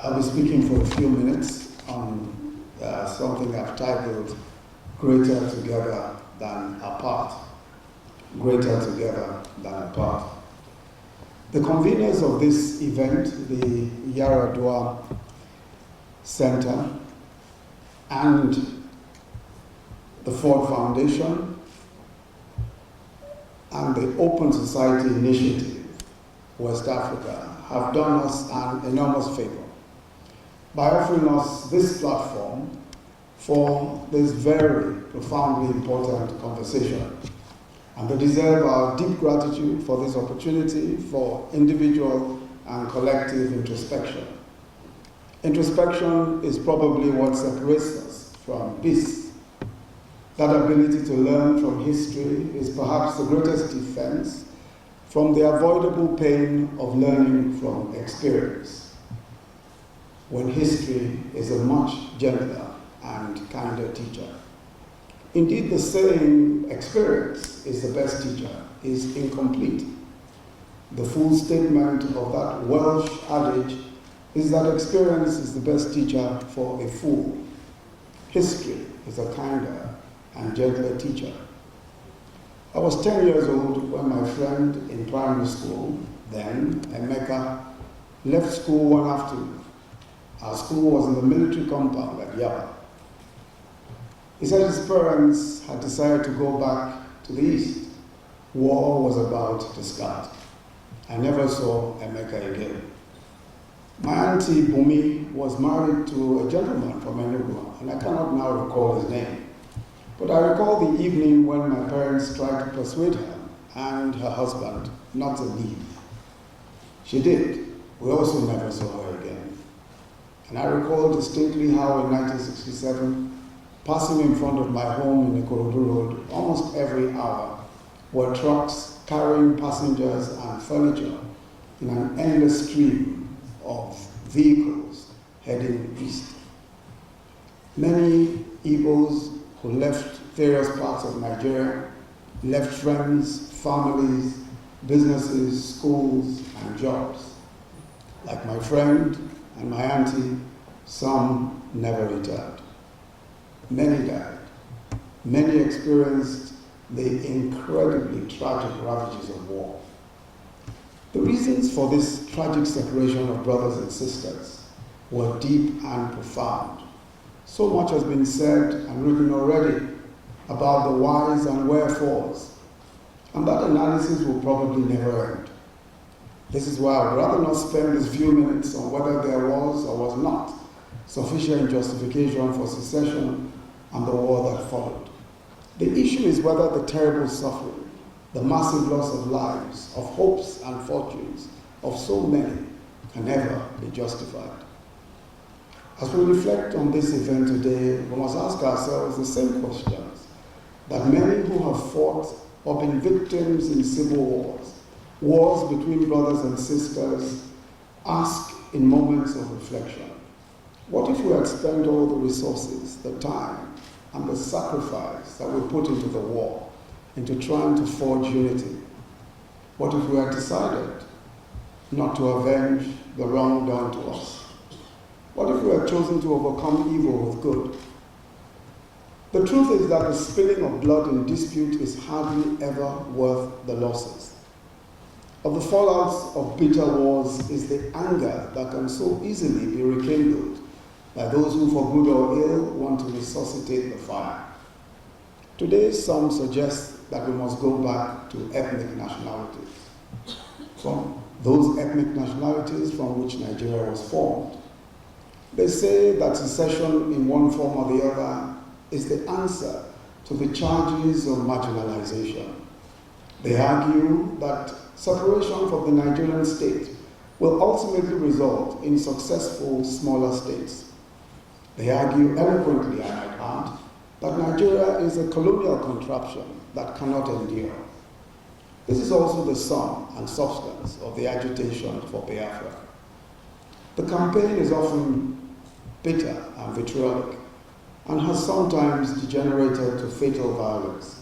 I'll be speaking for a few minutes on something I've titled Greater Together Than Apart. Greater Together Than Apart. The conveners of this event, the ADUA Center and the Ford Foundation and the Open Society Initiative, West Africa, have done us an enormous favor by offering us this platform for this very profoundly important conversation. And they deserve our deep gratitude for this opportunity for individual and collective introspection. Introspection is probably what separates us from peace. That ability to learn from history is perhaps the greatest defense from the avoidable pain of learning from experience, when history is a much gentler and kinder teacher. Indeed, the saying, experience is the best teacher, is incomplete. The full statement of that Welsh adage is that experience is the best teacher for a fool. History is a kinder and gentler teacher. I was 10 years old when my friend in primary school, then Emeka, left school one afternoon. Our school was in the military compound at Yaba. He said his parents had decided to go back to the east. War was about to start. I never saw Emeka again. My auntie Bumi was married to a gentleman from Enugu, and I cannot now recall his name. But I recall the evening when my parents tried to persuade her and her husband not to leave. She did. We also never saw her again. And I recall distinctly how in 1967, passing in front of my home in Ikorodu Road almost every hour were trucks carrying passengers and furniture in an endless stream of vehicles heading east. Many Igbos who left various parts of Nigeria, left friends, families, businesses, schools, and jobs. Like my friend and my auntie, some never returned. Many died. Many experienced the incredibly tragic ravages of war. The reasons for this tragic separation of brothers and sisters were deep and profound. So much has been said and written already about the whys and wherefores, and that analysis will probably never end. This is why I would rather not spend these few minutes on whether there was or was not sufficient justification for secession and the war that followed. The issue is whether the terrible suffering, the massive loss of lives, of hopes and fortunes of so many can ever be justified. As we reflect on this event today, we must ask ourselves the same questions that many who have fought or been victims in civil wars, wars between brothers and sisters, ask in moments of reflection. What if we had spent all the resources, the time, and the sacrifice that we put into the war, into trying to forge unity? What if we had decided not to avenge the wrong done to us? What if we had chosen to overcome evil with good? The truth is that the spilling of blood in dispute is hardly ever worth the losses. Of the fallouts of bitter wars is the anger that can so easily be rekindled by those who, for good or ill, want to resuscitate the fire. Today, some suggest that we must go back to ethnic nationalities, from those ethnic nationalities from which Nigeria was formed. They say that secession in one form or the other is the answer to the charges of marginalization. They argue that separation from the Nigerian state will ultimately result in successful smaller states. They argue eloquently, I might add, that Nigeria is a colonial contraption that cannot endure. This is also the sum and substance of the agitation for BIAFRA. The campaign is often bitter and vitriolic, and has sometimes degenerated to fatal violence.